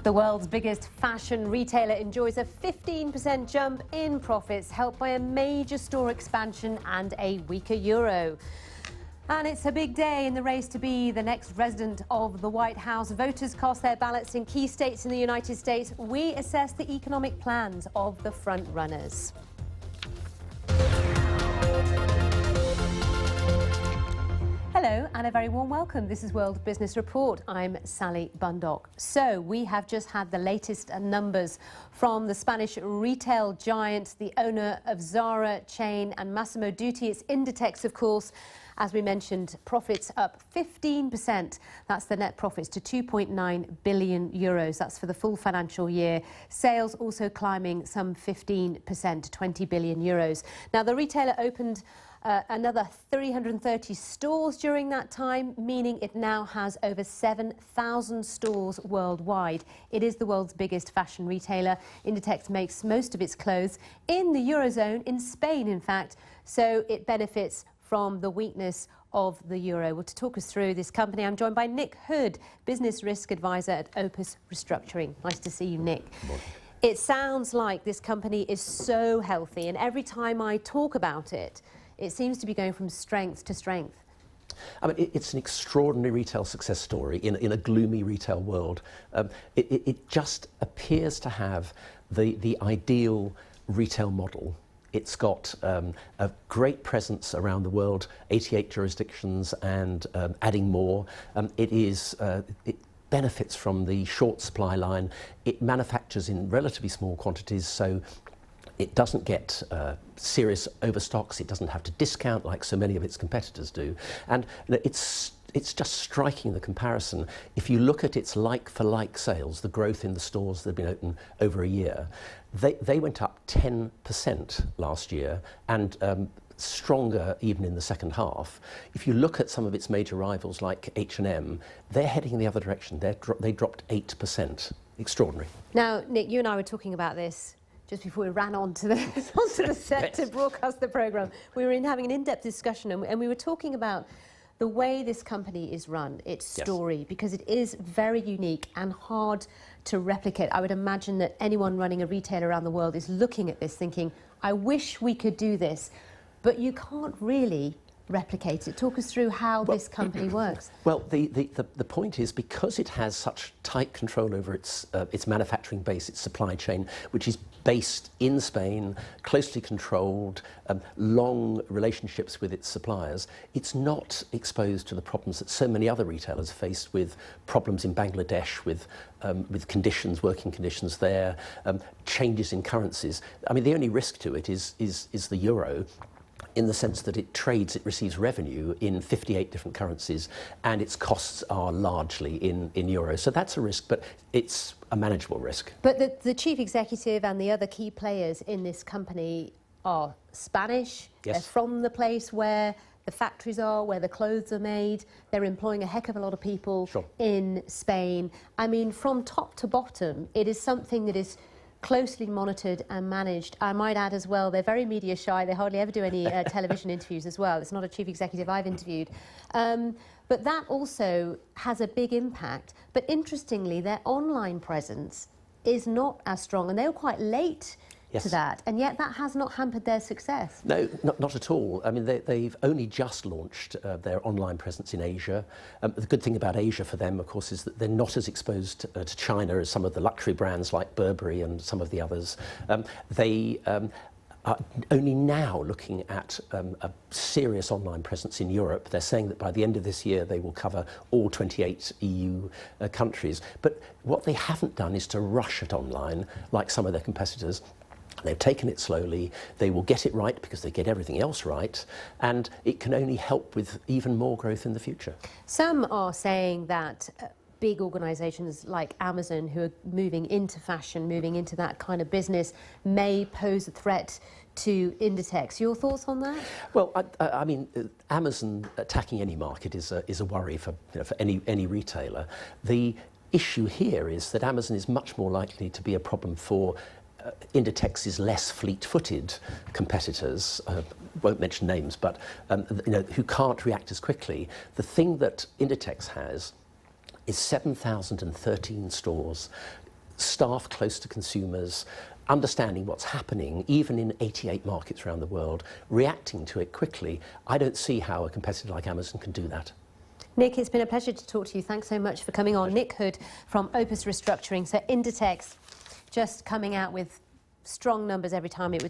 The world's biggest fashion retailer enjoys a 15% jump in profits, helped by a major store expansion and a weaker euro. And it's a big day in the race to be the next resident of the White House. Voters cast their ballots in key states in the United States. We assess the economic plans of the front runners. Hello and a very warm welcome. This is World Business Report. I'm Sally Bundock. So we have just had the latest numbers from the Spanish retail giant, the owner of Zara chain and Massimo Dutti. It's Inditex, of course. As we mentioned, profits up 15%. That's the net profits to 2.9 billion euros. That's for the full financial year. Sales also climbing some 15% to 20 billion euros. Now, the retailer opened another 330 stores during that time, meaning it now has over 7,000 stores worldwide. It is the world's biggest fashion retailer. Inditex makes most of its clothes in the Eurozone, in Spain, in fact, so it benefits from the weakness of the euro. Well, to talk us through this company, I'm joined by Nick Hood, Business Risk Advisor at Opus Restructuring. Nice to see you, Nick. It sounds like this company is so healthy, and every time I talk about it, it seems to be going from strength to strength. I mean, it's an extraordinary retail success story in a gloomy retail world. It just appears to have the ideal retail model. It's got a great presence around the world, 88 jurisdictions and adding more. It benefits from the short supply line. It manufactures in relatively small quantities, so it doesn't get serious overstocks. It doesn't have to discount like so many of its competitors do. And it's just striking, the comparison. If you look at its like-for-like sales, the growth in the stores that have been open over a year, they went up 10% last year, and stronger even in the second half. If you look at some of its major rivals like H&M, they're heading in the other direction. They dropped 8%. Extraordinary. Now, Nick, you and I were talking about this just before we ran onto the set to broadcast the programme. We were having an in-depth discussion, and we were talking about the way this company is run, its story, because it is very unique and hard to replicate. I would imagine that anyone running a retailer around the world is looking at this thinking, I wish we could do this, but you can't really replicate it. Talk us through how this company works. Well, the point is, because it has such tight control over its manufacturing base, its supply chain, which is based in Spain, closely controlled, long relationships with its suppliers, it's not exposed to the problems that so many other retailers face, with problems in Bangladesh, with conditions, working conditions there, changes in currencies. I mean, the only risk to it is the euro, in the sense that it receives revenue in 58 different currencies, and its costs are largely in euros. So that's a risk, but it's a manageable risk. But the chief executive and the other key players in this company are Spanish. Yes. They're from the place where the factories are, where the clothes are made. They're employing a heck of a lot of people in Spain. I mean, from top to bottom, it is something that is closely monitored and managed. I might add as well, they're very media shy. They hardly ever do any television interviews as well. It's not a chief executive I've interviewed. But that also has a big impact. But interestingly, their online presence is not as strong, and they were quite late to that, and yet that has not hampered their success. No, not at all. I mean, they've only just launched their online presence in Asia. The good thing about Asia for them, of course, is that they're not as exposed to China as some of the luxury brands like Burberry and some of the others. They are only now looking at a serious online presence in Europe. They're saying that by the end of this year they will cover all 28 EU countries. But what they haven't done is to rush it online like some of their competitors. They've taken it slowly. They will get it right because they get everything else right, and it can only help with even more growth in the future. Some are saying that big organisations like Amazon, who are moving into fashion, moving into that kind of business, may pose a threat to Inditex. Your thoughts on that? Well, I mean, Amazon attacking any market is a worry for any retailer. The issue here is that Amazon is much more likely to be a problem for Inditex's less fleet-footed competitors, won't mention names, but who can't react as quickly. The thing that Inditex has is 7,013 stores staff close to consumers, understanding what's happening, even in 88 markets around the world, reacting to it quickly. I don't see how a competitor like Amazon can do that. Nick, it's been a pleasure to talk to you. Thanks so much for coming on. Nick Hood from Opus Restructuring. So Inditex just coming out with strong numbers every time, it would